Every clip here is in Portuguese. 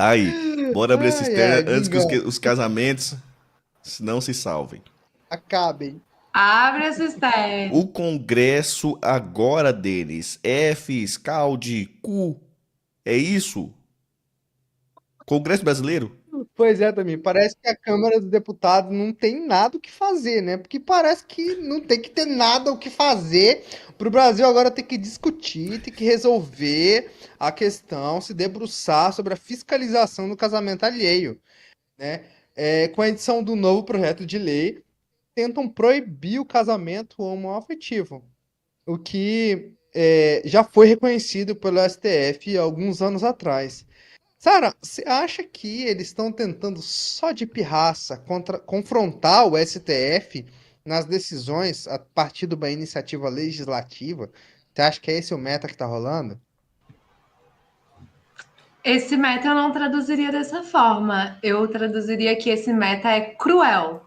Tá aí. Bora abrir essa Ai, ai, cisterna antes que vingança. os casamentos não se salvem. Acabem. Abre essa cisterna. O Congresso agora deles é fiscal de cu. É isso? Congresso brasileiro? Pois é, também. Parece que a Câmara dos Deputados não tem nada o que fazer, né? Porque parece que não tem que ter nada o que fazer para o Brasil agora ter que discutir, ter que resolver a questão, se debruçar sobre a fiscalização do casamento alheio, né? Com a edição do novo projeto de lei, tentam proibir o casamento homoafetivo, o que já foi reconhecido pelo STF alguns anos atrás. Sara, você acha que eles estão tentando só de pirraça confrontar o STF nas decisões a partir de uma iniciativa legislativa? Você acha que é esse o meta que tá rolando? Esse meta eu não traduziria dessa forma. Eu traduziria que esse meta é cruel.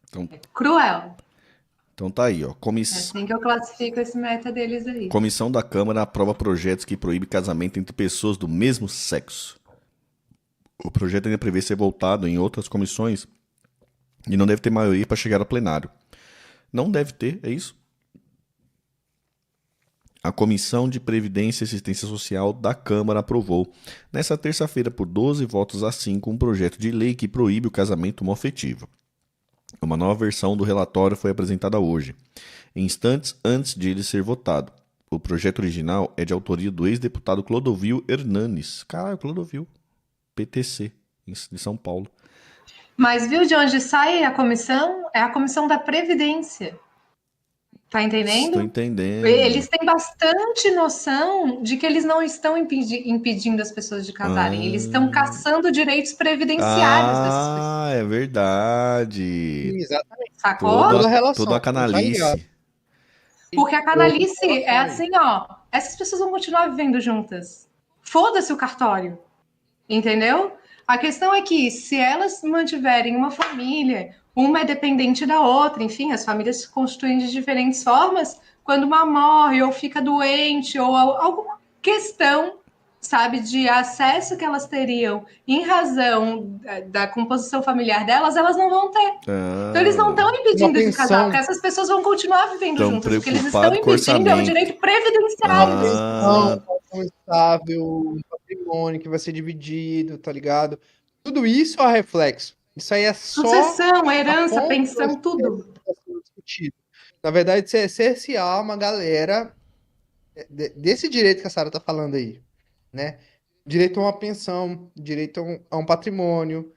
Então, Cruel. então tá aí, ó. É assim que eu classifico esse meta deles aí. Comissão da Câmara aprova projetos que proíbem casamento entre pessoas do mesmo sexo. O projeto ainda prevê ser votado em outras comissões e não deve ter maioria para chegar ao plenário. Não deve ter, é isso? A Comissão de Previdência e Assistência Social da Câmara aprovou, nesta terça-feira, por 12 votos a 5, um projeto de lei que proíbe o casamento homoafetivo. Uma nova versão do relatório foi apresentada hoje, instantes antes de ele ser votado. O projeto original é de autoria do ex-deputado Clodovil Hernanes. Caralho, Clodovil. PTC, de São Paulo. Mas viu de onde sai a comissão? É a comissão da Previdência. Tá entendendo? Estou entendendo. Eles têm bastante noção de que eles não estão impedindo as pessoas de casarem. Eles estão caçando direitos previdenciários dessas pessoas. É verdade. Exatamente. Sacou? Toda a relação. Toda a canalice. Porque a canalice é assim, ó. Essas pessoas vão continuar vivendo juntas. Foda-se o cartório. Entendeu? A questão é que se elas mantiverem uma família, uma é dependente da outra, enfim, as famílias se constituem de diferentes formas, quando uma morre ou fica doente ou alguma questão, sabe, de acesso que elas teriam em razão da composição familiar delas, elas não vão ter. Então eles não estão impedindo de casar, porque essas pessoas vão continuar vivendo juntas. O que eles estão impedindo é o direito previdenciário dessas pessoas. Estável, um patrimônio que vai ser dividido, tá ligado? Tudo isso é reflexo. Isso aí é só sucessão, herança, pensão, tudo. Na verdade, isso é cercear uma galera desse direito que a Sara tá falando aí, né? Direito a uma pensão, direito a um patrimônio,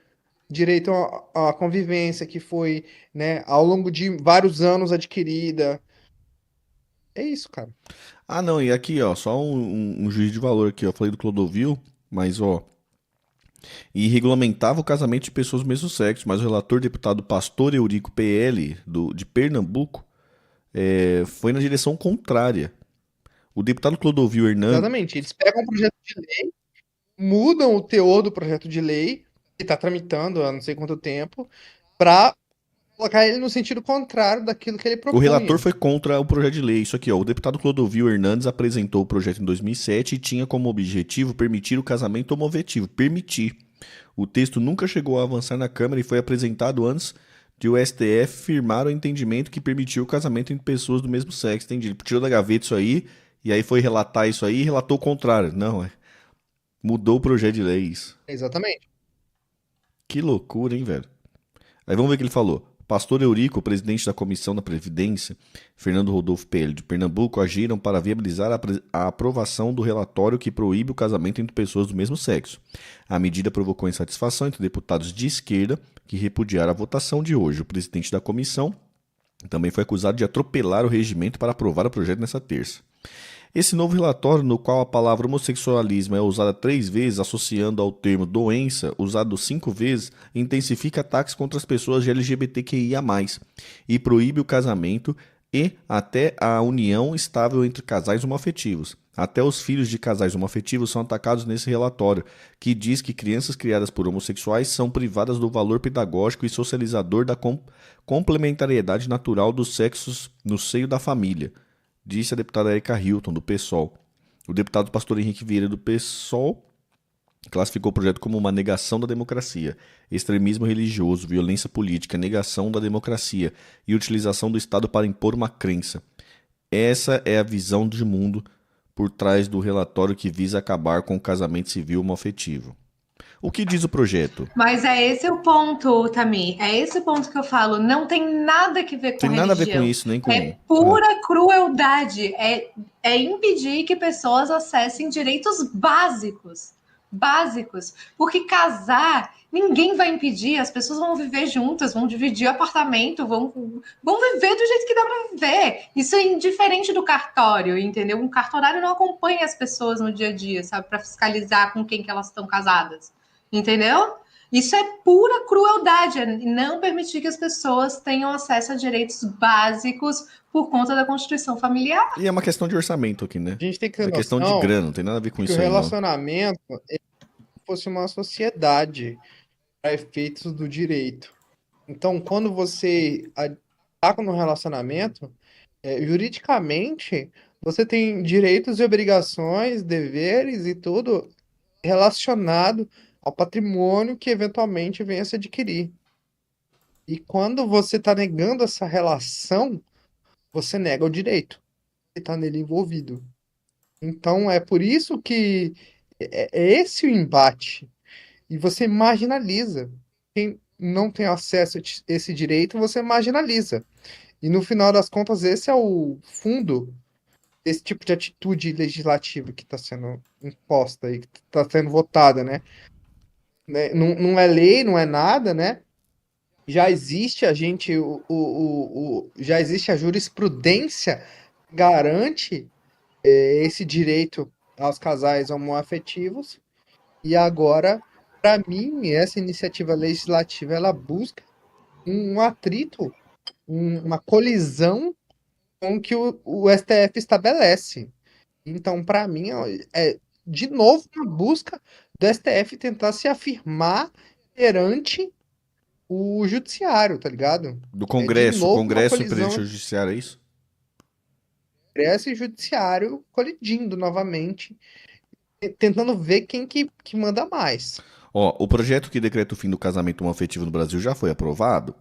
direito a uma convivência que foi, né, ao longo de vários anos adquirida. É isso, cara. Ah, não, e aqui, ó, só um juiz de valor aqui, ó, falei do Clodovil, mas, ó, e regulamentava o casamento de pessoas do mesmo sexo, mas o relator deputado Pastor Eurico PL, de Pernambuco, foi na direção contrária. O deputado Clodovil Hernandes... Exatamente, eles pegam um projeto de lei, mudam o teor do projeto de lei, que está tramitando há não sei quanto tempo, para colocar ele no sentido contrário daquilo que ele propunha. O relator foi contra o projeto de lei. Isso aqui, ó. O deputado Clodovil Hernandes apresentou o projeto em 2007 e tinha como objetivo permitir o casamento homoafetivo. Permitir. O texto nunca chegou a avançar na Câmara e foi apresentado antes de o STF firmar o entendimento que permitiu o casamento entre pessoas do mesmo sexo. Entendi. Ele tirou da gaveta isso aí e aí foi relatar isso aí e relatou o contrário. Não, mudou o projeto de lei isso. Exatamente. Que loucura, hein, velho? Aí vamos ver o que ele falou. Pastor Eurico, presidente da Comissão da Previdência, Fernando Rodolfo PL de Pernambuco, agiram para viabilizar a aprovação do relatório que proíbe o casamento entre pessoas do mesmo sexo. A medida provocou insatisfação entre deputados de esquerda, que repudiaram a votação de hoje. O presidente da comissão também foi acusado de atropelar o regimento para aprovar o projeto nesta terça. Esse novo relatório, no qual a palavra homossexualismo é usada 3 vezes, associando ao termo doença, usado 5 vezes, intensifica ataques contra as pessoas de LGBTQIA+, e proíbe o casamento e até a união estável entre casais homoafetivos. Até os filhos de casais homoafetivos são atacados nesse relatório, que diz que crianças criadas por homossexuais são privadas do valor pedagógico e socializador da complementariedade natural dos sexos no seio da família, disse a deputada Erika Hilton, do PSOL. O deputado pastor Henrique Vieira, do PSOL, classificou o projeto como uma negação da democracia, extremismo religioso, violência política, negação da democracia e utilização do Estado para impor uma crença. Essa é a visão de mundo por trás do relatório que visa acabar com o casamento civil homoafetivo. O que diz o projeto? Mas é esse o ponto, Tamir. É esse o ponto que eu falo. Não tem nada que ver com Tem nada a ver com isso, nem com... É pura crueldade. É impedir que pessoas acessem direitos básicos. Básicos. Porque casar, ninguém vai impedir. As pessoas vão viver juntas, vão dividir apartamento, vão viver do jeito que dá para viver. Isso é indiferente do cartório, entendeu? Um cartorário não acompanha as pessoas no dia a dia, sabe? Para fiscalizar com quem que elas estão casadas. Entendeu? Isso é pura crueldade, não permitir que as pessoas tenham acesso a direitos básicos por conta da Constituição familiar. E é uma questão de orçamento aqui, né? A gente tem que ter é questão de grana, não tem nada a ver com isso aí, o relacionamento fosse uma sociedade para efeitos do direito. Então, quando você está no relacionamento, juridicamente, você tem direitos e obrigações, deveres e tudo relacionado ao patrimônio que eventualmente venha a se adquirir. E quando você está negando essa relação, você nega o direito que está nele envolvido. Então, é por isso que é esse o embate. E você marginaliza. Quem não tem acesso a esse direito, você marginaliza. E no final das contas, esse é o fundo desse tipo de atitude legislativa que está sendo imposta e que está sendo votada, né? Não é lei, não é nada, né? Já existe já existe a jurisprudência que garante esse direito aos casais homoafetivos, e agora, para mim, essa iniciativa legislativa ela busca um atrito, uma colisão com o que o STF estabelece. Então, para mim, é de novo uma busca do STF tentar se afirmar perante o judiciário, tá ligado? Do Congresso, Congresso e perante o judiciário, é isso? Congresso e judiciário colidindo novamente, tentando ver quem que manda mais. Ó, o projeto que decreta o fim do casamento homoafetivo no Brasil já foi aprovado.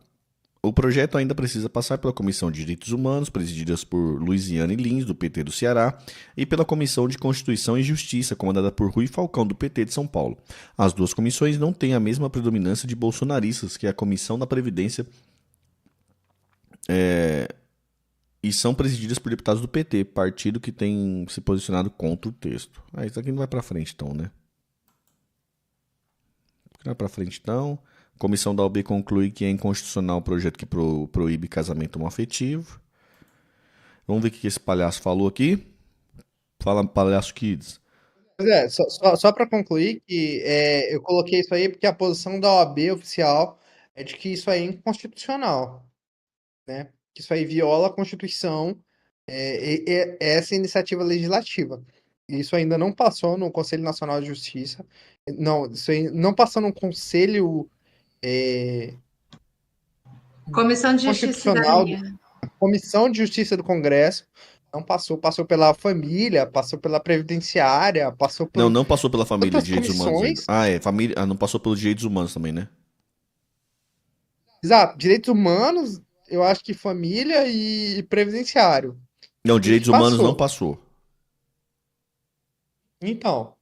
O projeto ainda precisa passar pela Comissão de Direitos Humanos, presididas por Luiziane Lins, do PT do Ceará, e pela Comissão de Constituição e Justiça, comandada por Rui Falcão, do PT de São Paulo. As duas comissões não têm a mesma predominância de bolsonaristas que a Comissão da Previdência e são presididas por deputados do PT, partido que tem se posicionado contra o texto. Isso aqui não vai pra frente então, né? Não vai pra frente então... A comissão da OAB conclui que é inconstitucional o projeto que proíbe casamento homoafetivo. Vamos ver o que esse palhaço falou aqui. Fala, Palhaço Kids. Só para concluir, que eu coloquei isso aí porque a posição da OAB oficial é de que isso aí é inconstitucional, né? Que isso aí viola a Constituição, essa iniciativa legislativa. Isso ainda não passou no Conselho Nacional de Justiça. Não, isso aí não passou no Conselho... Comissão de Justiça e Cidadania. Comissão de Justiça do Congresso. Não passou pela família, passou pela previdenciária, passou por... Não passou pela família de direitos humanos. Família, não passou pelos direitos humanos também, né? Exato, direitos humanos, eu acho que família e previdenciário. Não, direitos humanos não passou. Então,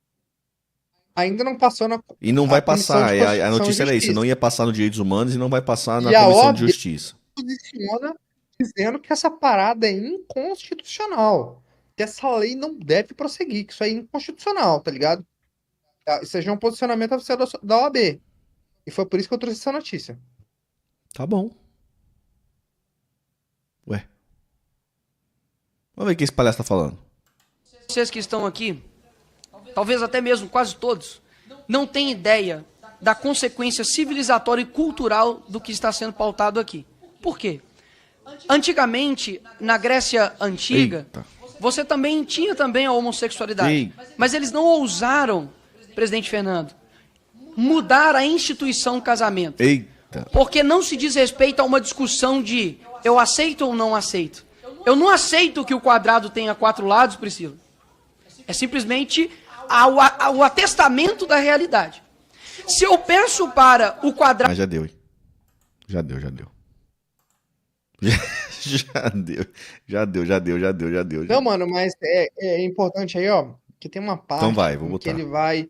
ainda não passou na... E não vai passar, a notícia era isso, não ia passar no Direitos Humanos e não vai passar na Comissão de Justiça. Posiciona dizendo que essa parada é inconstitucional, que essa lei não deve prosseguir, que isso é inconstitucional, tá ligado? Isso é um posicionamento oficial da OAB. E foi por isso que eu trouxe essa notícia. Tá bom. Ué. Vamos ver o que esse palhaço tá falando. Vocês que estão aqui, talvez até mesmo quase todos, não têm ideia da consequência civilizatória e cultural do que está sendo pautado aqui. Por quê? Antigamente, na Grécia Antiga, você também tinha a homossexualidade. Mas eles não ousaram, presidente Fernando, mudar a instituição casamento. Porque não se diz respeito a uma discussão de eu aceito ou não aceito. Eu não aceito que o quadrado tenha 4 lados, Priscila. É simplesmente ao atestamento da realidade. Se eu peço para o quadrado... Ah, já deu, hein? Já deu. Já deu. Não, mano, mas é importante aí, ó, que tem uma parte Então vai, vou em que botar. ele vai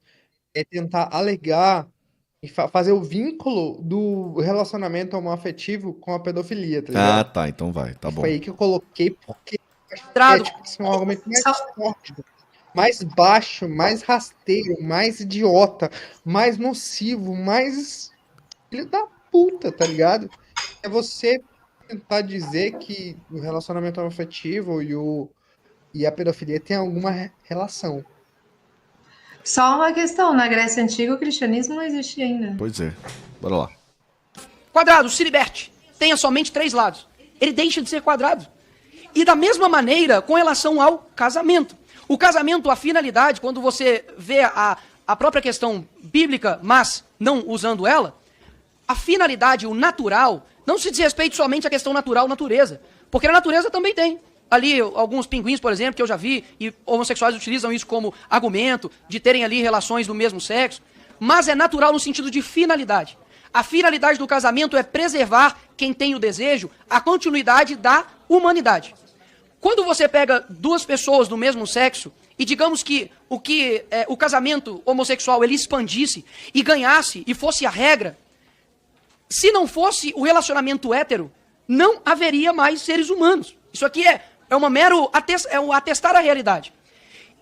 tentar alegar e fazer o vínculo do relacionamento homoafetivo com a pedofilia, tá ligado? Ah, tá, então vai, tá bom. Foi aí que eu coloquei, porque Quadrado. tipo, assim, um argumento mais forte, mais baixo, mais rasteiro, mais idiota, mais nocivo, mais filho da puta, tá ligado? É você tentar dizer que o relacionamento homoafetivo e a pedofilia tem alguma relação. Só uma questão, na Grécia Antiga o cristianismo não existia ainda. Pois é, bora lá. Quadrado, se liberte. Tenha somente 3 lados. Ele deixa de ser quadrado. E da mesma maneira, com relação ao casamento. O casamento, a finalidade, quando você vê a própria questão bíblica, mas não usando ela, a finalidade, o natural, não se diz respeito somente à questão natural, natureza. Porque a natureza também tem. Ali, alguns pinguins, por exemplo, que eu já vi, e homossexuais utilizam isso como argumento, de terem ali relações do mesmo sexo. Mas é natural no sentido de finalidade. A finalidade do casamento é preservar quem tem o desejo, a continuidade da humanidade. Quando você pega 2 pessoas do mesmo sexo, e digamos que o casamento homossexual ele expandisse e ganhasse e fosse a regra, se não fosse o relacionamento hétero, não haveria mais seres humanos. Isso aqui é um atestar a realidade.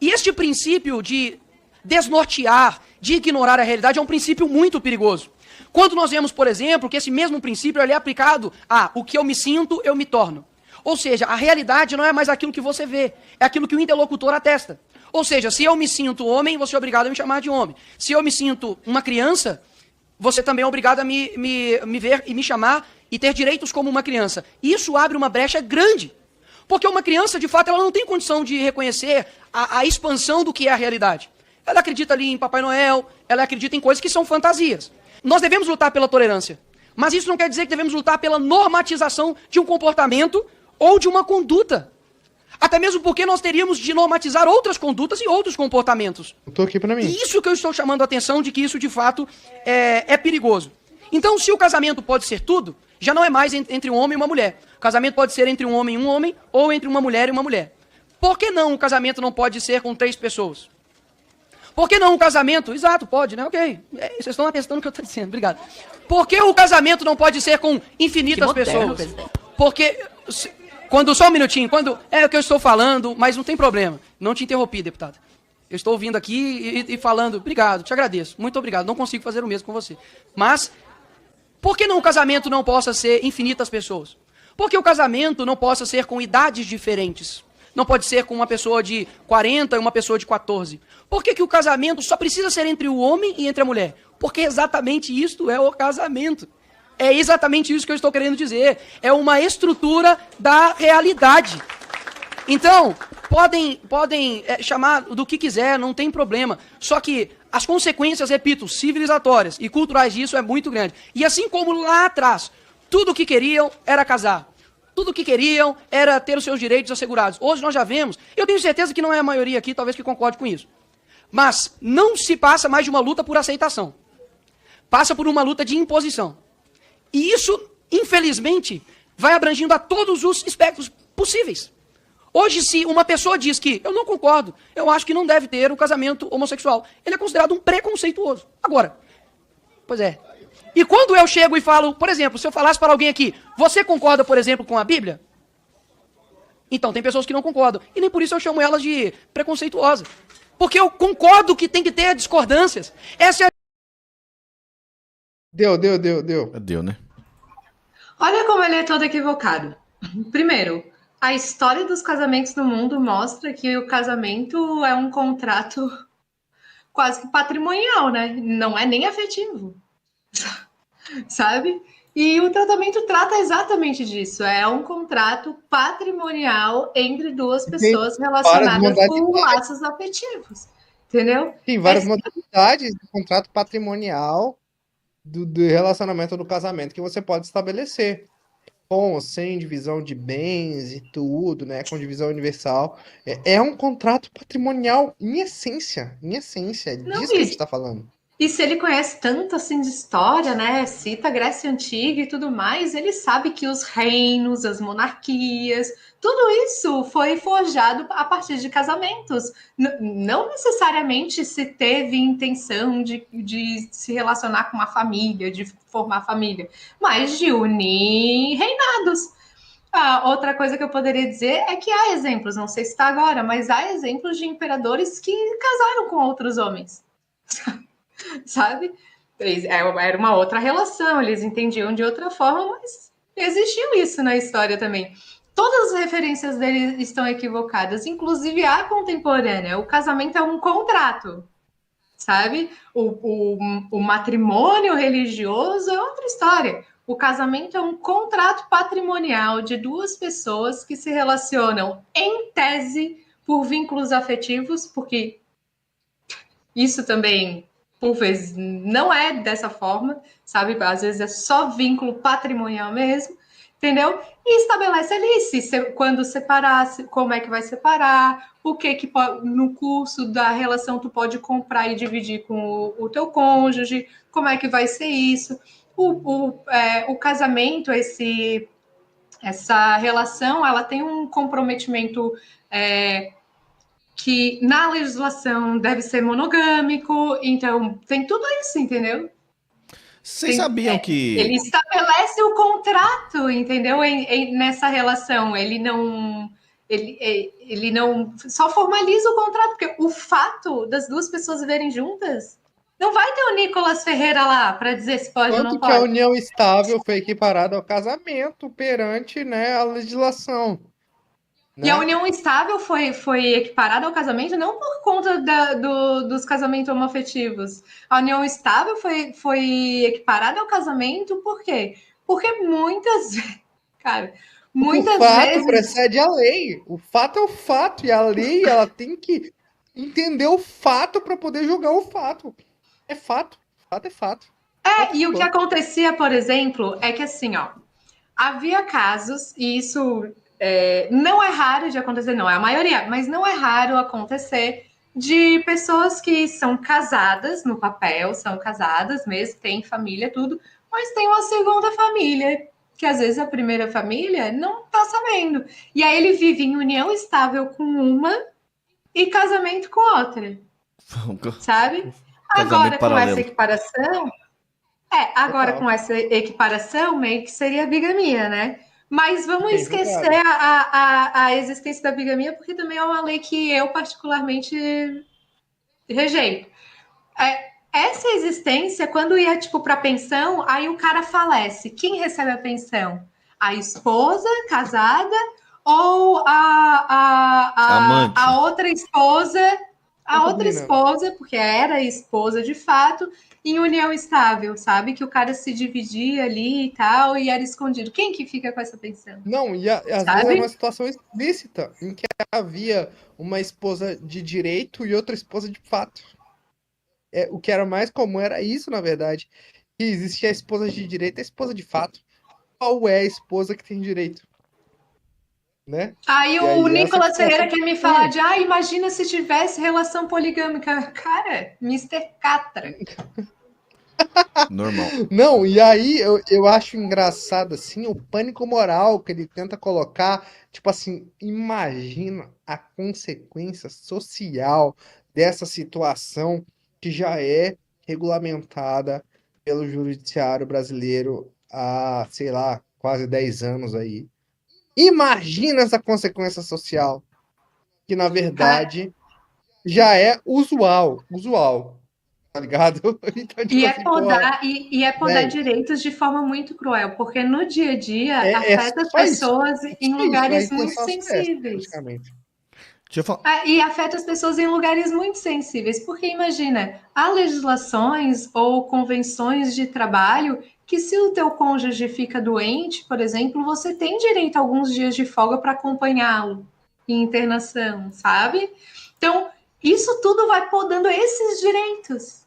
E este princípio de desnortear, de ignorar a realidade é um princípio muito perigoso. Quando nós vemos, por exemplo, que esse mesmo princípio ele é aplicado a o que eu me sinto, eu me torno. Ou seja, a realidade não é mais aquilo que você vê, é aquilo que o interlocutor atesta. Ou seja, se eu me sinto homem, você é obrigado a me chamar de homem. Se eu me sinto uma criança, você também é obrigado a me ver e me chamar e ter direitos como uma criança. Isso abre uma brecha grande. Porque uma criança, de fato, ela não tem condição de reconhecer a expansão do que é a realidade. Ela acredita ali em Papai Noel, ela acredita em coisas que são fantasias. Nós devemos lutar pela tolerância. Mas isso não quer dizer que devemos lutar pela normatização de um comportamento ou de uma conduta. Até mesmo porque nós teríamos de normatizar outras condutas e outros comportamentos. Eu tô aqui pra mim. E isso que eu estou chamando a atenção de que isso, de fato, é perigoso. Então, se o casamento pode ser tudo, já não é mais entre um homem e uma mulher. O casamento pode ser entre um homem, ou entre uma mulher e uma mulher. Por que não o casamento não pode ser com 3 pessoas? Por que não o casamento... Exato, pode, né? Ok. Vocês estão atestando o que eu estou dizendo. Obrigado. Por que o casamento não pode ser com infinitas pessoas? Porque... Só um minutinho. É o que eu estou falando, mas não tem problema. Não te interrompi, deputado. Eu estou ouvindo aqui e falando, obrigado, te agradeço, muito obrigado, não consigo fazer o mesmo com você. Mas, por que não o casamento não possa ser infinitas pessoas? Por que o casamento não possa ser com idades diferentes? Não pode ser com uma pessoa de 40 e uma pessoa de 14? Por que o casamento só precisa ser entre o homem e entre a mulher? Porque exatamente isto é o casamento. É exatamente isso que eu estou querendo dizer. É uma estrutura da realidade. Então, podem chamar do que quiser, não tem problema. Só que as consequências, repito, civilizatórias e culturais disso é muito grande. E assim como lá atrás, tudo o que queriam era casar. Tudo o que queriam era ter os seus direitos assegurados. Hoje nós já vemos, eu tenho certeza que não é a maioria aqui, talvez que concorde com isso. Mas não se passa mais de uma luta por aceitação. Passa por uma luta de imposição. E isso, infelizmente, vai abrangindo a todos os espectros possíveis. Hoje, se uma pessoa diz que eu não concordo, eu acho que não deve ter o casamento homossexual, ele é considerado um preconceituoso. Agora, pois é. E quando eu chego e falo, por exemplo, se eu falasse para alguém aqui, você concorda, por exemplo, com a Bíblia? Então, tem pessoas que não concordam. E nem por isso eu chamo elas de preconceituosa. Porque eu concordo que tem que ter discordâncias. Essa é a... Deu. Deu, né? Olha como ele é todo equivocado. Primeiro, a história dos casamentos no mundo mostra que o casamento é um contrato quase que patrimonial, né? Não é nem afetivo, sabe? E o tratamento trata exatamente disso. É um contrato patrimonial entre 2 pessoas relacionadas com laços afetivos. Entendeu? Tem várias modalidades de contrato patrimonial do relacionamento do casamento que você pode estabelecer. com ou sem divisão de bens e tudo, né? Com divisão universal. É um contrato patrimonial em essência. Em essência. É Não, disso que a gente está falando. e se ele conhece tanto assim de história, né? Cita a Grécia Antiga e tudo mais, ele sabe que os reinos, as monarquias, tudo isso foi forjado a partir de casamentos. Não necessariamente se teve intenção de se relacionar com uma família, de formar família, mas de unir reinados. Outra coisa que eu poderia dizer é que há exemplos, não sei se está agora, mas há exemplos de imperadores que casaram com outros homens. Sabe? Era uma outra relação, eles entendiam de outra forma, mas existiu isso na história também. Todas as referências dele estão equivocadas, inclusive a contemporânea. O casamento é um contrato, sabe? O matrimônio religioso é outra história. O casamento é um contrato patrimonial de duas pessoas que se relacionam, em tese, por vínculos afetivos, porque isso também, por vezes, não é dessa forma, sabe? Às vezes é só vínculo patrimonial mesmo, entendeu? E estabelece ali quando separar, como é que vai separar, o que no curso da relação tu pode comprar e dividir com o teu cônjuge, como é que vai ser isso. O casamento, essa relação, ela tem um comprometimento que na legislação deve ser monogâmico, então tem tudo isso, entendeu? Vocês sabiam que... Ele estabelece o contrato, entendeu? Nessa relação, ele não só formaliza o contrato, porque o fato das duas pessoas viverem juntas não vai ter o Nicolas Ferreira lá para dizer se pode ou não Tanto que pode. a união estável foi equiparada ao casamento perante, né, a legislação. E a união estável foi equiparada ao casamento não por conta dos casamentos homoafetivos. A união estável foi equiparada ao casamento por quê? Porque muitas O fato vezes... precede a lei. O fato é o fato. E a lei, ela tem que entender o fato para poder julgar o fato. É fato. Fato é fato. E o que acontecia, por exemplo, é que assim, havia casos, e isso... não é raro de acontecer, não é a maioria, mas não é raro acontecer de pessoas que são casadas no papel, são casadas mesmo, têm família, tudo, mas tem uma segunda família, que às vezes a primeira família não tá sabendo. E aí ele vive em união estável com uma e casamento com outra, sabe? Agora, com essa equiparação... agora com essa equiparação, meio que seria bigamia, né? Mas vamos esquecer a existência da bigamia, porque também é uma lei que eu particularmente rejeito. Essa existência, quando ia para pensão, aí o cara falece. Quem recebe a pensão? A esposa casada ou a outra esposa? A outra esposa, porque era esposa de fato, em união estável, sabe? Que o cara se dividia ali e tal, e era escondido. Quem que fica com essa pensão? Não, e às vezes é uma situação explícita, em que havia uma esposa de direito e outra esposa de fato. O que era mais comum era isso, na verdade. Que existia a esposa de direito e a esposa de fato. Qual é a esposa que tem direito? Né? Aí o Nicolas Ferreira quer me falar de imagina se tivesse relação poligâmica. Cara, Mr. Catra. Normal. Não, e aí eu acho engraçado assim o pânico moral que ele tenta colocar. Tipo assim, imagina a consequência social dessa situação que já é regulamentada pelo judiciário brasileiro há, sei lá, quase 10 anos aí. Imagina essa consequência social, que na verdade já é usual, tá ligado? Então, tipo, podar direitos de forma muito cruel, porque no dia a dia afeta as pessoas em lugares muito sensíveis. E afeta as pessoas em lugares muito sensíveis, porque imagina, há legislações ou convenções de trabalho que se o teu cônjuge fica doente, por exemplo, você tem direito a alguns dias de folga para acompanhá-lo em internação, sabe? Então, isso tudo vai podando esses direitos,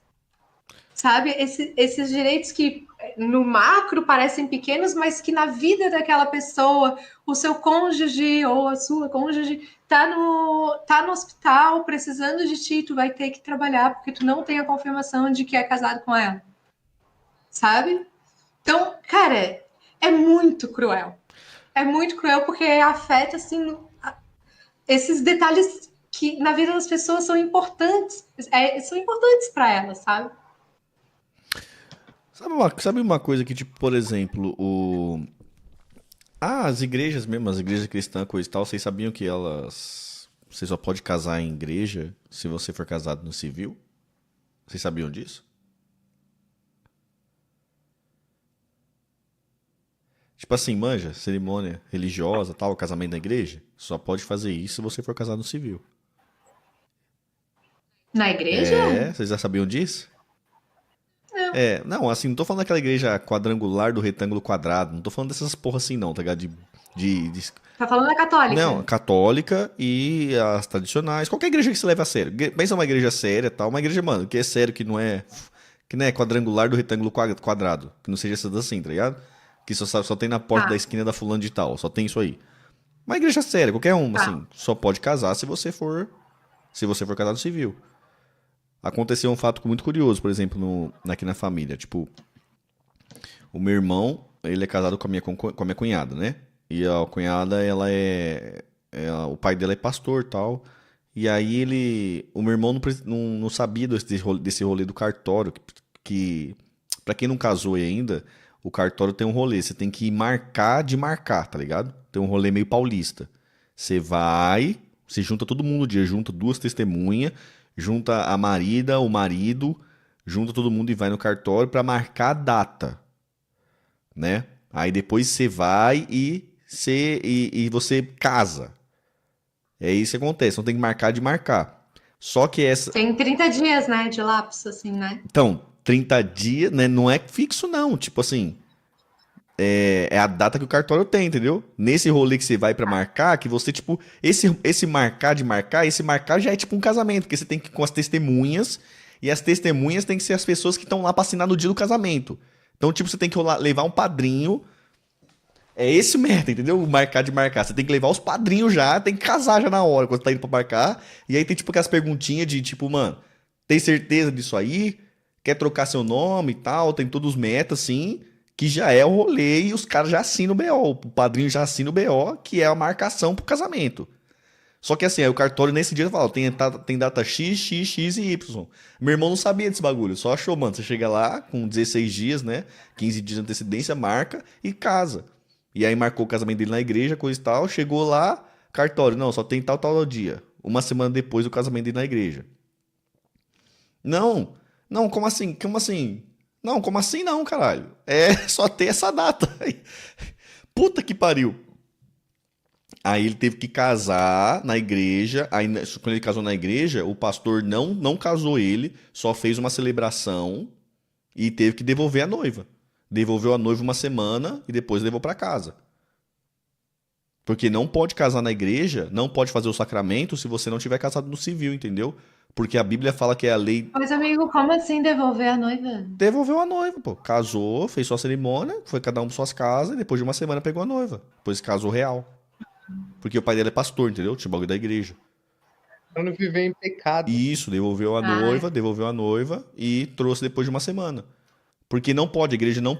sabe? Esses direitos que no macro parecem pequenos, mas que na vida daquela pessoa, o seu cônjuge ou a sua cônjuge tá no hospital precisando de ti, tu vai ter que trabalhar porque tu não tem a confirmação de que é casado com ela, sabe? Então, cara, é muito cruel. É muito cruel porque afeta, assim, esses detalhes que na vida das pessoas são importantes. São importantes para elas, sabe? Sabe uma coisa que, tipo, por exemplo, as igrejas mesmo, as igrejas cristãs, coisa e tal, vocês sabiam que elas... Você só pode casar em igreja se você for casado no civil? Vocês sabiam disso? Tipo assim, manja, cerimônia religiosa, tal, casamento na igreja, só pode fazer isso se você for casado no civil. Na igreja? Vocês já sabiam disso? Não. Não, assim, não tô falando daquela igreja quadrangular do retângulo quadrado, não tô falando dessas porra assim não, tá ligado? Tá falando da católica? Não, católica e as tradicionais, qualquer igreja que se leve a sério. Pensa uma igreja séria, tal, uma igreja, mano, que é sério, que não é quadrangular do retângulo quadrado, que não seja essas assim, tá ligado? Que só tem na porta da esquina da fulano de tal, só tem isso aí. Uma igreja séria, qualquer uma, assim, só pode casar se você for casado civil. Aconteceu um fato muito curioso, por exemplo, aqui na família. Tipo, o meu irmão, ele é casado com a minha cunhada, né? E a cunhada, o pai dela é pastor e tal. E aí o meu irmão não sabia desse rolê do cartório. Que pra quem não casou ainda, o cartório tem um rolê. Você tem que marcar de marcar, tá ligado? Tem um rolê meio paulista. Você junta todo mundo no dia, junta duas testemunhas, junta a marida, o marido, junta todo mundo e vai no cartório pra marcar a data, né? Aí depois você vai e você casa. É isso que acontece, não tem que marcar de marcar. Só que essa... Tem 30 dias, né, de lapso, assim, né? Então, 30 dias, né, não é fixo não, tipo assim... É a data que o cartório tem, entendeu? Nesse rolê que você vai pra marcar, que você, tipo... Esse marcar já é tipo um casamento, porque você tem que ir com as testemunhas, e as testemunhas tem que ser as pessoas que estão lá pra assinar no dia do casamento. Então, tipo, você tem que levar um padrinho... É esse merda, entendeu? O marcar de marcar. Você tem que levar os padrinhos já, tem que casar já na hora, quando você tá indo pra marcar. E aí tem, tipo, aquelas perguntinhas de, tipo, mano, tem certeza disso aí? Quer trocar seu nome e tal? Tem todos os metas, assim... Que já é o rolê e os caras já assinam o BO. O padrinho já assina o BO, que é a marcação pro casamento. Só que assim, aí o cartório nesse dia fala, tem data X, X, X e Y. Meu irmão não sabia desse bagulho, só achou, mano. Você chega lá com 16 dias, né? 15 dias de antecedência, marca e casa. E aí marcou o casamento dele na igreja, coisa e tal. Chegou lá, cartório, não, só tem tal dia. Uma semana depois o casamento dele na igreja. Não, como assim? Não, como assim não, caralho? Só ter essa data. Puta que pariu. Aí ele teve que casar na igreja. Aí, quando ele casou na igreja, o pastor não casou ele, só fez uma celebração e teve que devolver a noiva. Devolveu a noiva uma semana e depois levou pra casa. Porque não pode casar na igreja, não pode fazer o sacramento se você não tiver casado no civil, entendeu? Porque a Bíblia fala que é a lei... Mas, amigo, como assim devolver a noiva? Devolveu a noiva, pô. Casou, fez sua cerimônia, foi cada um pra suas casas e depois de uma semana pegou a noiva. Depois casou real. Porque o pai dele é pastor, entendeu? Tinha bagulho da igreja. Pra não viver em pecado. Isso, devolveu a noiva e trouxe depois de uma semana. Porque não pode, a igreja não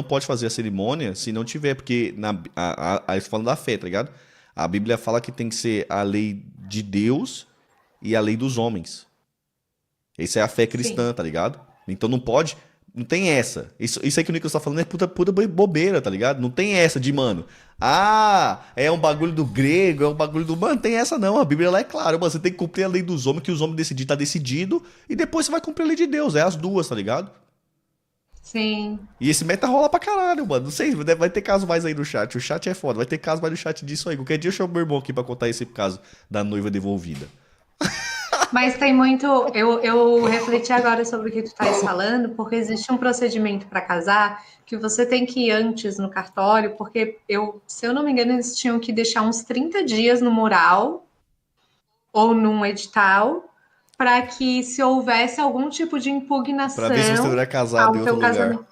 pode fazer a cerimônia se não tiver, porque aí falando da fé, tá ligado? A Bíblia fala que tem que ser a lei de Deus e a lei dos homens. Essa é a fé cristã, tá ligado? Então não pode, não tem essa. Isso aí que o Nicolas tá falando é puta bobeira, tá ligado? Não tem essa de, mano, é um bagulho do grego, é um bagulho do... Mano, tem essa não, a Bíblia ela é clara, mano, você tem que cumprir a lei dos homens, que os homens decidirem, tá decidido, e depois você vai cumprir a lei de Deus, é as duas, tá ligado? Sim. E esse meta rola pra caralho, mano. Não sei, vai ter caso mais aí no chat. O chat é foda, vai ter caso mais no chat disso aí. Qualquer dia eu chamo meu irmão aqui pra contar esse caso da noiva devolvida. Mas tem muito... Eu refleti agora sobre o que tu estás falando, porque existe um procedimento para casar que você tem que ir antes no cartório, porque se eu não me engano, eles tinham que deixar uns 30 dias no mural ou num edital para que se houvesse algum tipo de impugnação Pra ver se você não é casado em ao teu outro lugar. casamento.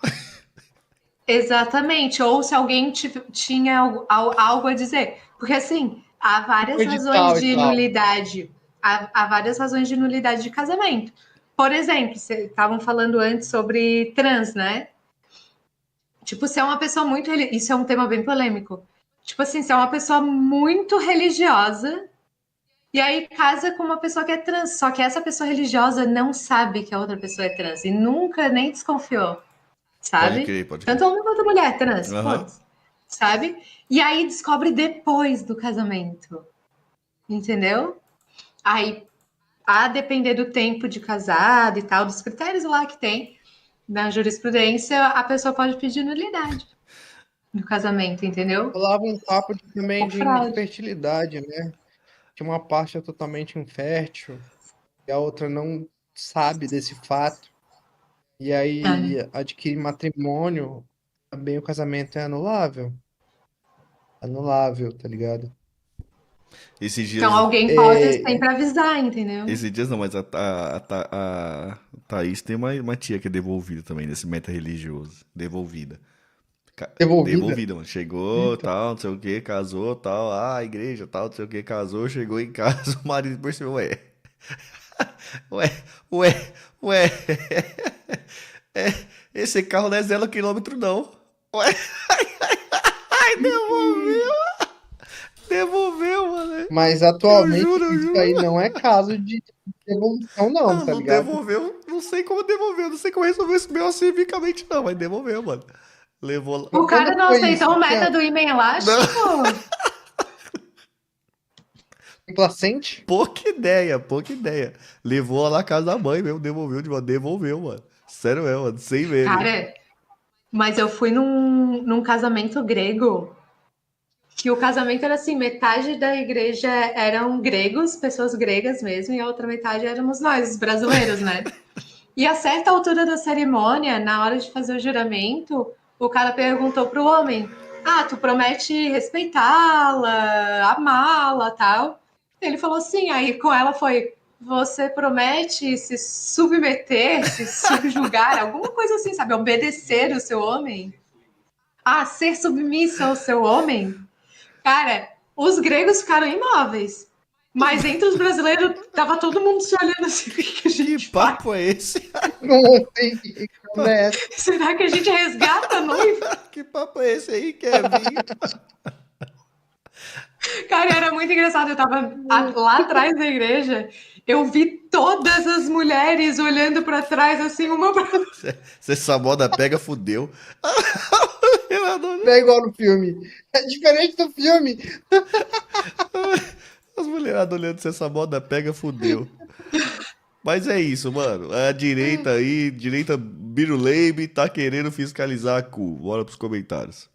Exatamente, ou se alguém tinha algo a dizer. Porque assim, há várias Edital razões e de tal. nulidade. Há várias razões de nulidade de casamento. Por exemplo, vocês estavam falando antes sobre trans, né? Tipo, se é uma pessoa muito... Isso é um tema bem polêmico. Tipo assim, se é uma pessoa muito religiosa e aí casa com uma pessoa que é trans, só que essa pessoa religiosa não sabe que a outra pessoa é trans e nunca nem desconfiou, sabe? Pode crer, pode crer. Tanto homem quanto mulher trans, Aham. foda-se, sabe? E aí descobre depois do casamento, entendeu? Aí, a depender do tempo de casado e tal, dos critérios lá que tem na jurisprudência, a pessoa pode pedir nulidade do casamento, entendeu? Rolava um papo também de Fraude. infertilidade, né? Que uma parte é totalmente infértil e a outra não sabe desse fato. E aí adquire matrimônio, também o casamento é anulável. Anulável, tá ligado? Esses dias. Então alguém pode sempre avisar, entendeu? Esses dias não, mas a Thaís tem uma tia que é devolvida também, desse meta religioso. Devolvida. Devolvida, mano. Chegou, tal, não sei o que, casou, tal. Ah, igreja, tal, não sei o que, casou, chegou em casa, o marido percebeu, ué. Esse carro não é 0 quilômetro, não. Ué. Ai, devolveu, mano. Mas atualmente Eu juro. isso aí não é caso de devolução, não, tá ligado? Devolveu, não sei como devolveu, não sei como resolveu isso meu civicamente, não, mas devolveu, mano. Levou lá. O cara não foi aceitou isso, o meta do e-mail elástico? Placente? Pouca ideia. Levou lá na casa da mãe mesmo, devolveu, mano. Sério mesmo, mano, sem medo. Cara, mas eu fui num casamento grego, que o casamento era assim, metade da igreja eram gregos, pessoas gregas mesmo, e a outra metade éramos nós, os brasileiros, né? E a certa altura da cerimônia, na hora de fazer o juramento, o cara perguntou pro homem: ah, tu promete respeitá-la, amá-la, tal? Ele falou sim, aí com ela foi: você promete se submeter, se subjugar, alguma coisa assim, sabe? Obedecer o seu homem? Ah, ser submissa ao seu homem? Cara, os gregos ficaram imóveis. Mas entre os brasileiros, tava todo mundo se olhando assim. Que papo é esse? Não sei que é essa. Será que a gente resgata a noiva? Que papo é esse aí, Kevin? Cara, era muito engraçado. Eu tava lá atrás da igreja. Eu vi todas as mulheres olhando pra trás, assim, uma pra outra. Se essa moda pega, fudeu. Não é igual no filme. É diferente do filme. As mulheradas olhando se essa moda pega, fudeu. Mas é isso, mano. A direita aí, direita Biruleibe, tá querendo fiscalizar a cu. Bora pros comentários.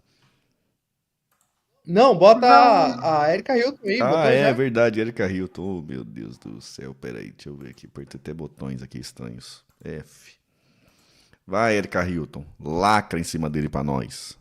Não, bota a Erika Hilton aí. botou É já. verdade, Erika Hilton. Oh, meu Deus do céu. Peraí, deixa eu ver aqui. Apertei até botões aqui estranhos. F. Vai, Erika Hilton. Lacra em cima dele pra nós.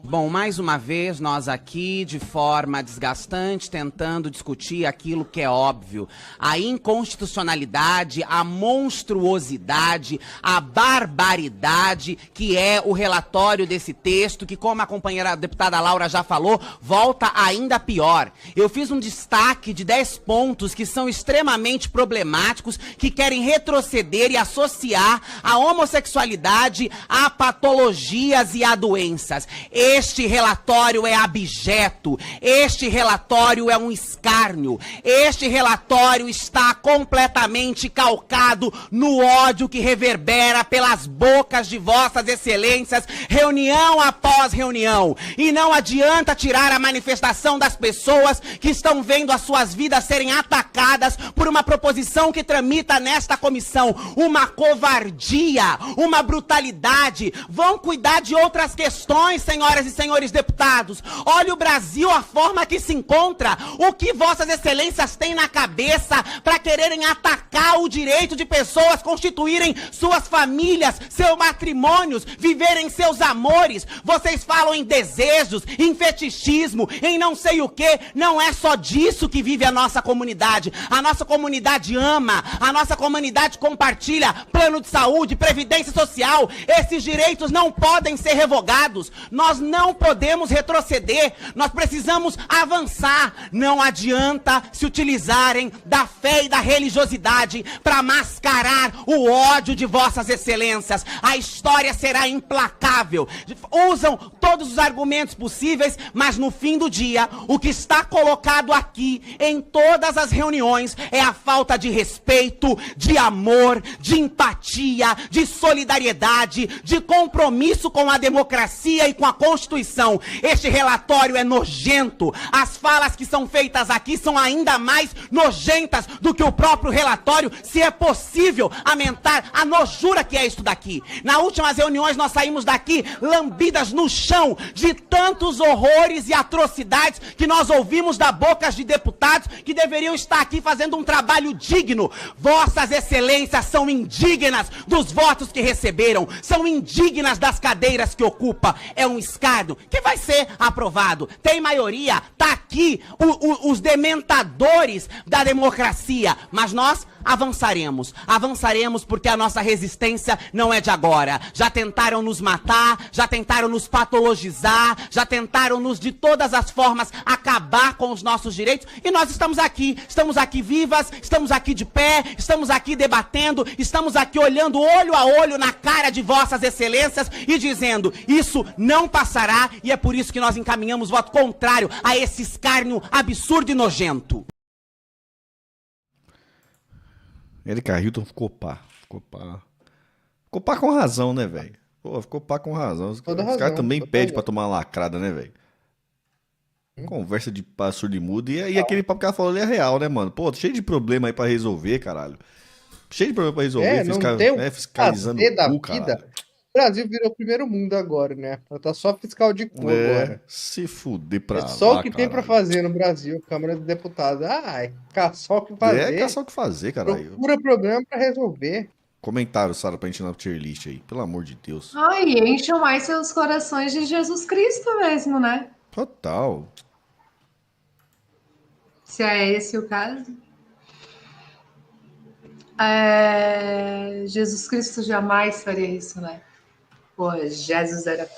Bom, mais uma vez, nós aqui, de forma desgastante, tentando discutir aquilo que é óbvio. A inconstitucionalidade, a monstruosidade, a barbaridade que é o relatório desse texto, que, como a companheira deputada Laura já falou, volta ainda pior. Eu fiz um destaque de 10 pontos que são extremamente problemáticos, que querem retroceder e associar a homossexualidade a patologias e a doenças. Este relatório é abjeto, este relatório é um escárnio, este relatório está completamente calcado no ódio que reverbera pelas bocas de vossas excelências, reunião após reunião. E não adianta tirar a manifestação das pessoas que estão vendo as suas vidas serem atacadas por uma proposição que tramita nesta comissão. Uma covardia, uma brutalidade. Vão cuidar de outras questões, senhor senhoras e senhores deputados. Olha o Brasil, a forma que se encontra. O que vossas excelências têm na cabeça para quererem atacar o direito de pessoas constituírem suas famílias, seus matrimônios, viverem seus amores. Vocês falam em desejos, em fetichismo, em não sei o que. Não é só disso que vive a nossa comunidade. A nossa comunidade ama, a nossa comunidade compartilha plano de saúde, previdência social. Esses direitos não podem ser revogados. Nós não podemos retroceder. Nós precisamos avançar. Não adianta se utilizarem da fé e da religiosidade para mascarar o ódio de vossas excelências. A história será implacável. Usam todos os argumentos possíveis, mas no fim do dia, o que está colocado aqui em todas as reuniões é a falta de respeito, de amor, de empatia, de solidariedade, de compromisso com a democracia e com a Constituição. Este relatório é nojento. As falas que são feitas aqui são ainda mais nojentas do que o próprio relatório, se é possível aumentar a nojura que é isso daqui. Nas últimas reuniões nós saímos daqui lambidas no chão de tantos horrores e atrocidades que nós ouvimos da boca de deputados que deveriam estar aqui fazendo um trabalho digno. Vossas excelências são indignas dos votos que receberam, são indignas das cadeiras que ocupa. É um escárnio que vai ser aprovado. Tem maioria, tá aqui os dementadores da democracia, mas nós avançaremos. Avançaremos porque a nossa resistência não é de agora. Já tentaram nos matar, já tentaram nos patologizar, já tentaram nos de todas as formas acabar com os nossos direitos e nós estamos aqui vivas, estamos aqui de pé, estamos aqui debatendo, estamos aqui olhando olho a olho na cara de vossas excelências e dizendo, isso não passará e é por isso que nós encaminhamos voto contrário a esse escárnio absurdo e nojento. Erika Hilton ficou pá. Ficou pá com razão, né, velho? Pô, ficou pá com razão. Os caras também pedem pra tomar uma lacrada, né, velho? Conversa de pá surdo e mudo. E aquele papo que ela falou ali é real, né, mano? Pô, cheio de problema aí pra resolver, caralho. Cheio de problema pra resolver, fiscalizando o cu, caralho. O Brasil virou primeiro mundo agora, né? Tá só fiscal de cu agora. Se fuder pra lá, é só o que tem pra fazer no Brasil, Câmara dos Deputados. É só o que fazer. É só o que fazer, caralho. Procura problema pra resolver. Comentário, Sara, pra gente ir na tier list aí. Pelo amor de Deus. Ai, enchem mais seus corações de Jesus Cristo mesmo, né? Total. Se é esse o caso. Jesus Cristo jamais faria isso, né? Pô, Jesus era